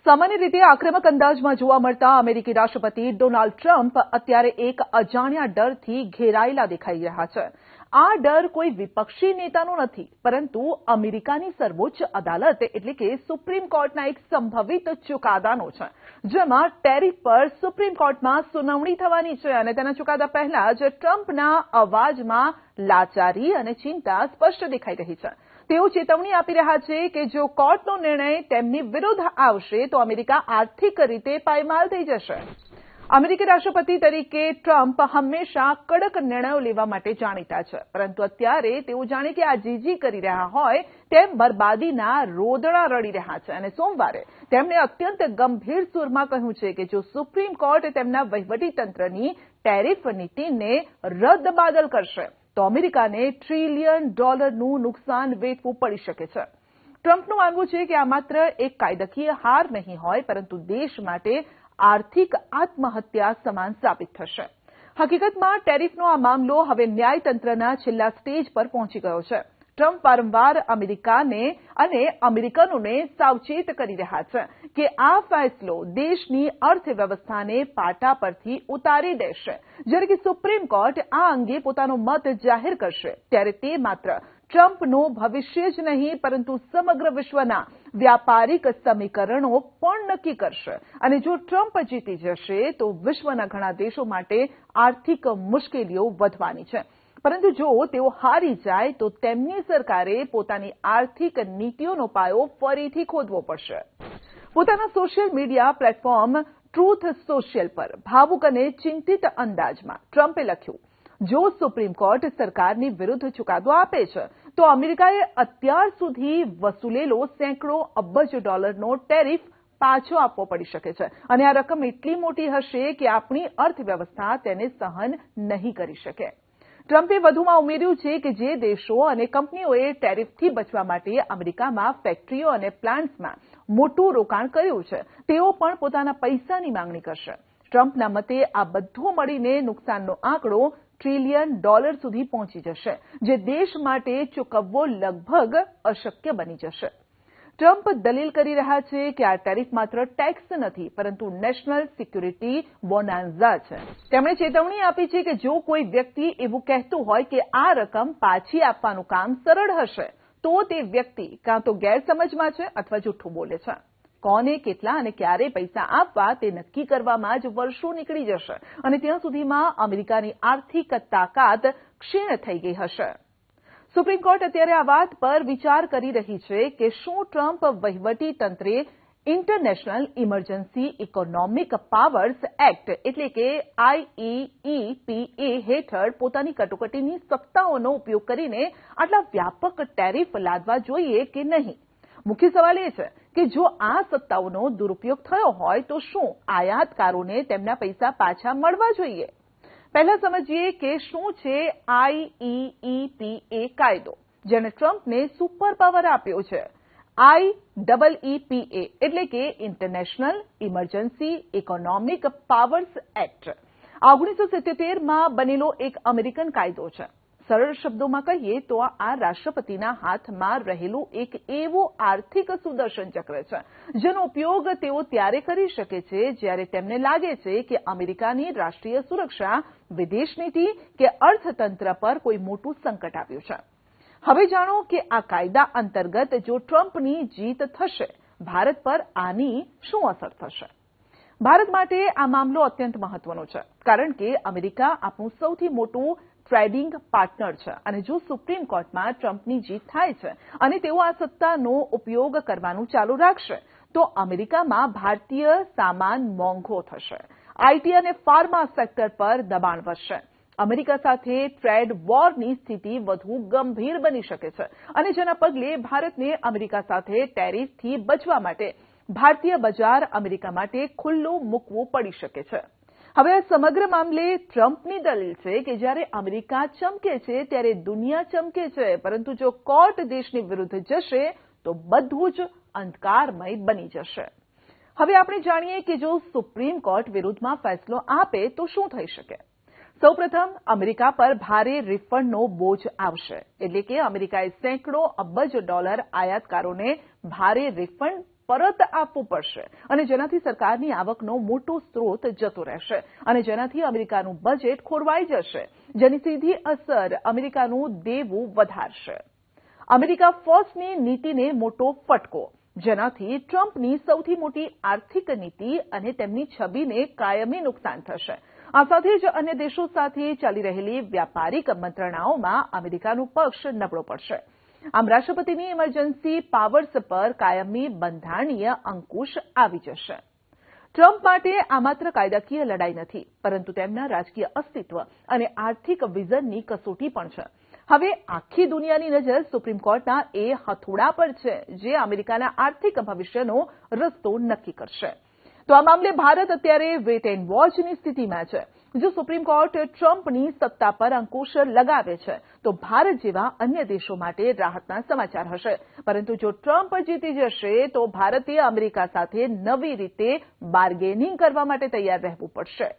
સામાન્ય રીતે આક્રમક અંદાજમાં જોવા મળતા અમેરિકી રાષ્ટ્રપતિ ડોનાલ્ડ ટ્રમ્પ અત્યારે એક અજાણ્યા ડરથી ઘેરાયેલા દેખાઈ રહ્યા છે. આ ડર કોઈ વિપક્ષી નેતાનો નથી, પરંતુ અમેરિકાની સર્વોચ્ચ અદાલત એટલે કે સુપ્રીમ કોર્ટના એક સંભવિત ચુકાદાનો છે, જેમાં ટેરિફ પર સુપ્રીમ કોર્ટમાં સુનાવણી થવાની છે અને તેના ચુકાદા પહેલા જ ટ્રમ્પના અવાજમાં લાચારી અને ચિંતા સ્પષ્ટ દેખાઈ રહી છે. તેઓ ચેતવણી આપી રહ્યા છે કે જો કોર્ટનો નિર્ણય તેમની વિરુદ્ધ આવશે તો અમેરિકા આર્થિક રીતે પાયમાલ થઈ જશે. અમેરિકી રાષ્ટ્રપતિ તરીકે ટ્રમ્પ હંમેશા કડક નિર્ણયો લેવા માટે જાણીતા છે, પરંતુ અત્યારે તેઓ જાણે કે આજીજી કરી રહ્યા હોય તેમ બરબાદીના રોદડા રડી રહ્યા છે અને સોમવારે તેમણે અત્યંત ગંભીર સૂરમાં કહ્યું છે કે જો સુપ્રીમ કોર્ટ તેમના વહીવટીતંત્રની ટેરિફ નીતિને રદબાતલ કરશે તો અમેરિકાને $1 ટ્રિલિયન નુકસાન વેઠવું પડી શકે છે. ટ્રમ્પનું માનવું છે કે આ માત્ર એક કાયદાકીય હાર નહીં હોય, પરંતુ દેશ માટે આર્થિક આત્મહત્યા સમાન સાબિત થશે. હકીકતમાં ટેરિફનો આ મામલો હવે ન્યાયતંત્રના છેલ્લા સ્ટેજ પર પહોંચી ગયો છે. ટ્રમ્પ વારંવાર અમેરિકાને અને અમેરિકનોને સાવચેત કરી રહ્યા છે કે આ ફેસલો દેશની અર્થવ્યવસ્થાને પાટા પરથી ઉતારી દેશે. જ્યારે કે સુપ્રીમ કોર્ટ આ અંગે પોતાનો મત જાહેર કરશે ત્યારે તે માત્ર ટ્રમ્પનો ભવિષ્ય જ નહીં, પરંતુ સમગ્ર વિશ્વના વ્યાપારિક સમીકરણો પણ નક્કી કરશે. અને જો ટ્રમ્પ જીતી જશે તો વિશ્વના ઘણા દેશો માટે આર્થિક મુશ્કેલીઓ વધવાની છે, પરંતુ જો તેઓ હારી જાય તો તેમની સરકારે પોતાની આર્થિક નીતિઓનો પાયો ફરીથી ખોદવો પડશે. પોતાના social media platform truth social પર ભાવુક અને ચિંતિત અંદાજમાં ટ્રમ્પે લખ્યું, જો સુપ્રીમ કોર્ટ સરકારની વિરુદ્ધ ચુકાદો આપે છે તો અમેરિકાએ અત્યાર સુધી વસૂલેલો સેંકડો અબજ ડોલરનો ટેરિફ પાછો આપવો પડી શકે છે અને આ રકમ એટલી મોટી હશે કે આપણી અર્થવ્યવસ્થા તેને સહન નહીં કરી શકે. ટ્રમ્પે વધુમાં ઉમેર્યું છે કે જે દેશો અને કંપનીઓએ ટેરિફથી બચવા માટે અમેરિકામાં ફેક્ટરીઓ અને પ્લાન્ટ્સમાં મોટું રોકાણ કર્યું છે તેઓ પણ પોતાના પૈસાની માંગણી કરશે. ટ્રમ્પના મતે આ બધું મળીને નુકસાનનો આંકડો $1 ટ્રિલિયન સુધી પહોંચી જશે, જે દેશ માટે ચૂકવવો લગભગ અશક્ય બની જશે. ટ્રમ્પ દલીલ કરી રહ્યા છે કે આ ટેરિફ માત્ર ટેક્સ નથી, પરંતુ નેશનલ સિક્યુરિટી બોનાન્ઝા છે. તેમણે ચેતવણી આપી છે કે જો કોઈ વ્યક્તિ એવું કહેતું હોય કે આ રકમ પાછી આપવાનું કામ સરળ હશે તો તે વ્યક્તિ કાં તો ગેરસમજમાં છે અથવા જૂઠું બોલે છે. કોને કેટલા અને ક્યારે પૈસા આપવા તે નક્કી કરવામાં જ વર્ષો નીકળી જશે અને ત્યાં સુધીમાં અમેરિકાની આર્થિક તાકાત ક્ષીણ થઈ ગઈ હશે. સુપ્રીમ કોર્ટ અત્યારે આ વાત પર વિચાર કરી રહી છે કે શું ટ્રમ્પ વહીવટી તંત્રે international Emergency Economic Powers act એટલે કે IEEPA હેઠળ પોતાની કટોકટીની સત્તાઓનો ઉપયોગ કરીને આટલા વ્યાપક ટેરિફ લાદવા જોઈએ કે નહીં. મુખ્ય સવાલ એ છે કે જો આ સત્તાઓનો દુરુપયોગ થયો હોય તો શું આયાતકારોને તેમના પૈસા પાછા મળવા જોઈએ? પહેલા સમજીએ કે શું છે IEEPA કાયદો, જેને ટ્રમ્પને સુપર પાવર આપ્યો છે. IEEPA એટલે કે International Emergency Economic Powers Act 1977માં બનેલો એક અમેરિકન કાયદો છે. સરળ શબ્દોમાં કહીએ તો આ રાષ્ટ્રપતિના હાથમાં રહેલું એક એવું આર્થિક સુદર્શન ચક્ર છે જેનો ઉપયોગ તેઓ ત્યારે કરી શકે છે જ્યારે તેમને લાગે છે કે અમેરિકાની રાષ્ટ્રીય સુરક્ષા, વિદેશ નીતિ કે અર્થતંત્ર પર કોઈ મોટું સંકટ આવ્યું છે. હવે જાણો કે આ કાયદા અંતર્ગત જો ટ્રમ્પની જીત થશે, ભારત પર આની શું અસર થશે? ભારત માટે આ મામલો અત્યંત મહત્વનો છે, કારણ કે અમેરિકા આપણું સૌથી મોટું ટ્રેડિંગ પાર્ટનર છે અને જો સુપ્રીમ કોર્ટમાં ટ્રમ્પની જીત થાય છે અને તેઓ આ સત્તાનો ઉપયોગ કરવાનું ચાલુ રાખશે તો અમેરિકામાં ભારતીય સામાન મોંઘો થશે. IT અને ફાર્મા સેક્ટર પર દબાણ વધશે. અમેરિકા સાથે ટ્રેડ વોરની સ્થિતિ વધુ ગંભીર બની શકે છે અને જેના પગલે ભારતને અમેરિકા સાથે ટેરિફથી બચવા માટે ભારતીય બજાર અમેરિકા માટે ખુલ્લું મૂકવું પડી શકે છે. હવે આ સમગ્ર મામલે ટ્રમ્પની દલીલ છે કે જ્યારે અમેરિકા ચમકે છે ત્યારે દુનિયા ચમકે છે, પરંતુ જો કોર્ટ દેશની વિરુદ્ધ જશે તો બધું જ અંધકારમય બની જશે. હવે આપણે જાણીએ કે જો સુપ્રીમ કોર્ટ વિરુદ્ધમાં ફેસલો આપે તો શું થઈ શકે. સૌપ્રથમ અમેરિકા પર ભારે રિફંડનો બોજ આવશે, એટલે કે અમેરિકાએ સેંકડો અબજ ડોલર આયાતકારોને ભારે રિફંડ પરત આપવું પડશે અને જેનાથી સરકારની આવકનો મોટો સ્ત્રોત જતો રહેશે અને જેનાથી અમેરિકાનું બજેટ ખોરવાઈ જશે, જેની સીધી અસર અમેરિકાનું દેવું વધારશે. અમેરિકા ફર્સ્ટની નીતિને મોટો ફટકો, જેનાથી ટ્રમ્પની સૌથી મોટી આર્થિક નીતિ અને તેમની છબીને કાયમી નુકસાન થશે. આ સાથે જ અન્ય દેશો સાથે ચાલી રહેલી વ્યાપારિક મંત્રણાઓમાં અમેરિકાનો પક્ષ નબળો પડશે. આમ રાષ્ટ્રપતિની ઇમરજન્સી પાવર્સ પર કાયમી બંધારણીય અંકુશ આવી જશે. ટ્રમ્પ માટે આ માત્ર કાયદાકીય લડાઈ નથી, પરંતુ તેમના રાજકીય અસ્તિત્વ અને આર્થિક વિઝનની કસોટી પણ છે. હવે આખી દુનિયાની નજર સુપ્રીમ કોર્ટના એ હથોડા પર છે, જે અમેરિકાના આર્થિક ભવિષ્યનો રસ્તો નક્કી કરશે. તો આ મામલે ભારત અત્યારે વેટ એન્ડ વોચની સ્થિતિમાં છે. જો સુપ્રીમ કોર્ટ ટ્રમ્પની સત્તા પર અંકુશ લગાવે છે, તો ભારત જેવા અન્ય દેશો માટે રાહતના સમાચાર હશે. પરંતુ જો ટ્રમ્પ જીતી જશે, તો ભારતે અમેરિકા સાથે નવી રીતે બાર્ગેનિંગ કરવા માટે તૈયાર રહેવું પડશે.